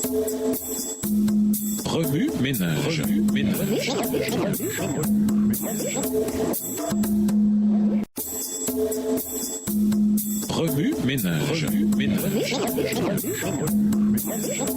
Remue ménage. Remue ménage.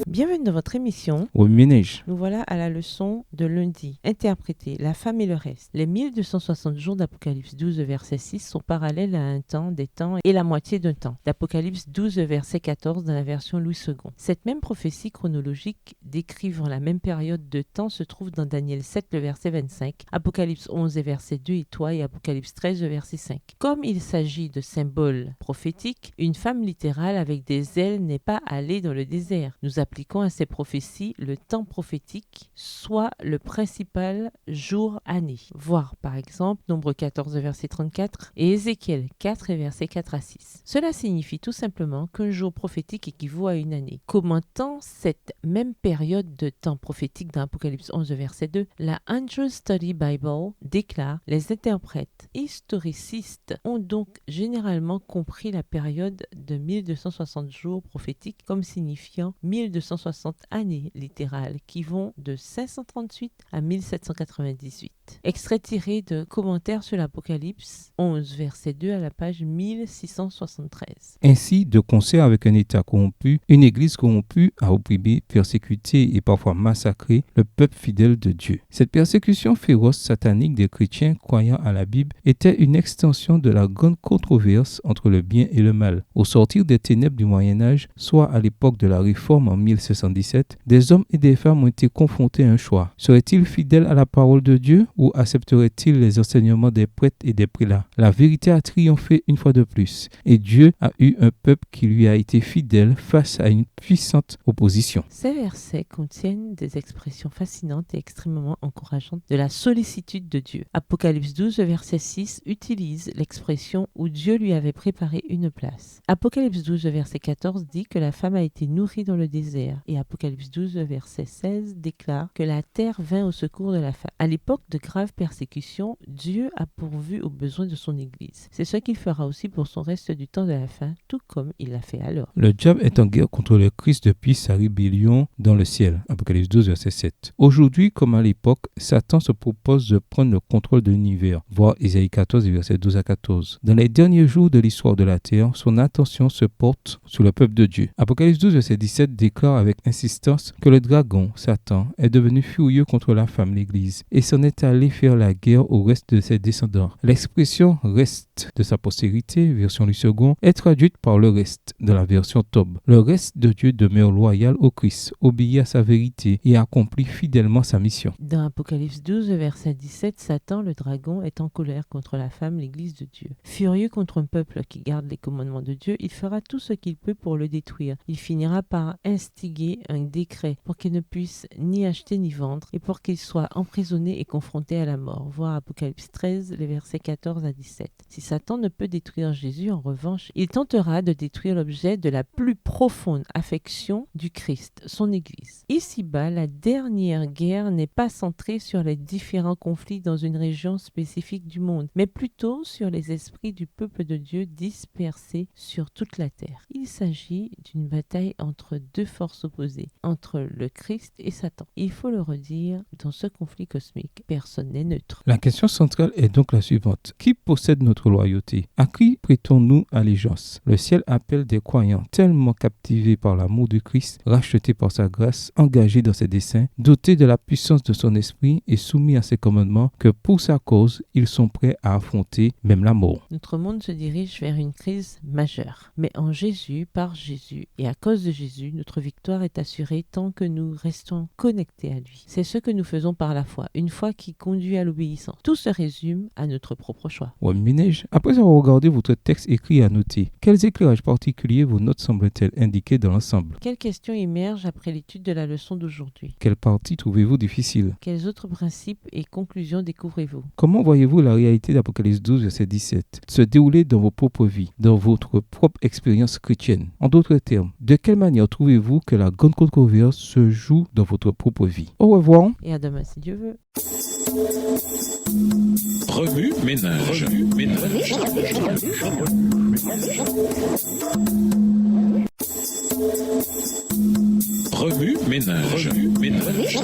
Bienvenue dans votre émission. Remue ménage. Nous voilà à la leçon de lundi. Interpréter la femme et le reste. Les 1260 jours d'Apocalypse 12, verset 6 sont parallèles à un temps, des temps et la moitié d'un temps. D'Apocalypse 12, verset 14 dans la version Louis II. Cette même prophétie chronologique décrivant la même période de temps se trouve dans Daniel 7, le verset 25, Apocalypse 11, verset 2 et 3 et Apocalypse 13, verset 5. Comme il s'agit de symboles prophétiques, une femme littérale avec des ailes n'est pas allée dans le désert. Nous appliquons à ces prophéties le temps prophétique, soit le principal jour-année. Voir par exemple Nombre 14, verset 34 et Ézéchiel 4 et versets 4 à 6. Cela signifie tout simplement qu'un jour prophétique équivaut à une année. Commentant cette même période de temps prophétique dans Apocalypse 11, verset 2, la Andrews Study Bible déclare « Les interprètes historicistes ont donc généralement compris la période de 1260 jours prophétiques comme signifiant 1260 années littérales qui vont de 538 à 1798. » Extrait tiré de Commentaires sur l'Apocalypse 11, verset 2 à la page 1673. Ainsi, de concert avec un État corrompu, une Église corrompue a opprimé, persécuté et parfois massacré le peuple fidèle de Dieu. Cette persécution féroce satanique des chrétiens croyant à la Bible était une extension de la grande controverse entre le bien et le mal. Au sortir des ténèbres du Moyen-Âge, soit à l'époque de la Réforme en 1717, des hommes et des femmes ont été confrontés à un choix. Seraient-ils fidèles à la parole de Dieu ou accepteraient-ils les enseignements des prêtres et des prélats? La vérité a triomphé une fois de plus et Dieu a eu un peuple qui lui a été fidèle face à une puissante opposition. Ces versets contiennent des expressions fascinantes et extrêmement encourageantes de la sollicitude de Dieu. Apocalypse 12, verset 6 utilise l'expression où Dieu lui avait préparé une place. Apocalypse 12, verset 14 dit que la femme a été nourrie dans le désert et Apocalypse 12, verset 16 déclare que la terre vint au secours de la femme. À l'époque de graves persécutions, Dieu a pourvu aux besoins de son Église. C'est ce qu'il fera aussi pour son reste du temps de la fin, tout comme il l'a fait alors. Le diable est en guerre contre le Christ depuis sa rébellion dans le ciel. Apocalypse 12, verset 7. Aujourd'hui, comme à l'époque, Satan se propose de prendre le contrôle de l'univers. Voir Ésaïe 14, verset 12 à 14. Dans les derniers jours de l'histoire de la terre, son attention se porte sur le peuple de Dieu. Apocalypse 12, verset 17 déclare avec insistance que le dragon, Satan, est devenu furieux contre la femme, l'Église, et s'en est allé faire la guerre au reste de ses descendants. L'expression « reste » de sa postérité, version Louis II, est traduite par le reste de la version Tob. Le reste de Dieu demeure loyal au Christ, obéit à sa vérité et accomplit fidèlement sa mission. Dans Apocalypse 12, verset 17, Satan, le dragon, est en colère contre la femme, l'Église de Dieu. Furieux contre un peuple qui garde les commandements de Dieu, il fera tout ce qu'il peut pour le détruire. Il finira par instiguer un décret pour qu'il ne puisse ni acheter ni vendre et pour qu'il soit emprisonné et confronté à la mort. Voir Apocalypse 13, les versets 14 à 17. Si Satan ne peut détruire Jésus, en revanche, il tentera de détruire l'objet de la plus profonde affection du Christ, son Église. Ici-bas, la dernière guerre n'est pas centrée sur les différents conflits dans une région spécifique du monde, mais plutôt sur les esprits du peuple de Dieu dispersés sur toute la terre. Il s'agit d'une bataille entre deux forces opposées, entre le Christ et Satan. Il faut le redire, dans ce conflit cosmique, personne n'est neutre. La question centrale est donc la suivante. Qui possède notre loyauté? À qui prêtons-nous allégeance? Le ciel appelle des croyants tellement captivés par l'amour du Christ, rachetés par sa grâce, engagés dans ses desseins, dotés de la puissance de son esprit et soumis à ses commandements, que pour sa cause, ils sont prêts à affronter même la mort. Notre monde se dirige vers une crise majeure. Mais en Jésus, par Jésus et à cause de Jésus, notre victoire est assurée tant que nous restons connectés à lui. C'est ce que nous faisons par la foi, une foi qui conduit à l'obéissance. Tout se résume à notre propre choix. Remue ménage. Après avoir regardé votre texte écrit et annoté, quels éclairages particuliers vos notes semblent-elles indiquer dans l'ensemble? Quelles questions émergent après l'étude de la leçon d'aujourd'hui? Quelle partie trouvez-vous difficile? Quels autres principes et conclusions découvrez-vous? Comment voyez-vous la réalité d'Apocalypse 12, verset 17 se dérouler dans vos propres vies, dans votre propre expérience chrétienne? En d'autres termes, de quelle manière trouvez-vous que la grande controverse se joue dans votre propre vie? Au revoir. Et à demain si Dieu veut. Remue ménage. Remue ménage. Remue ménage.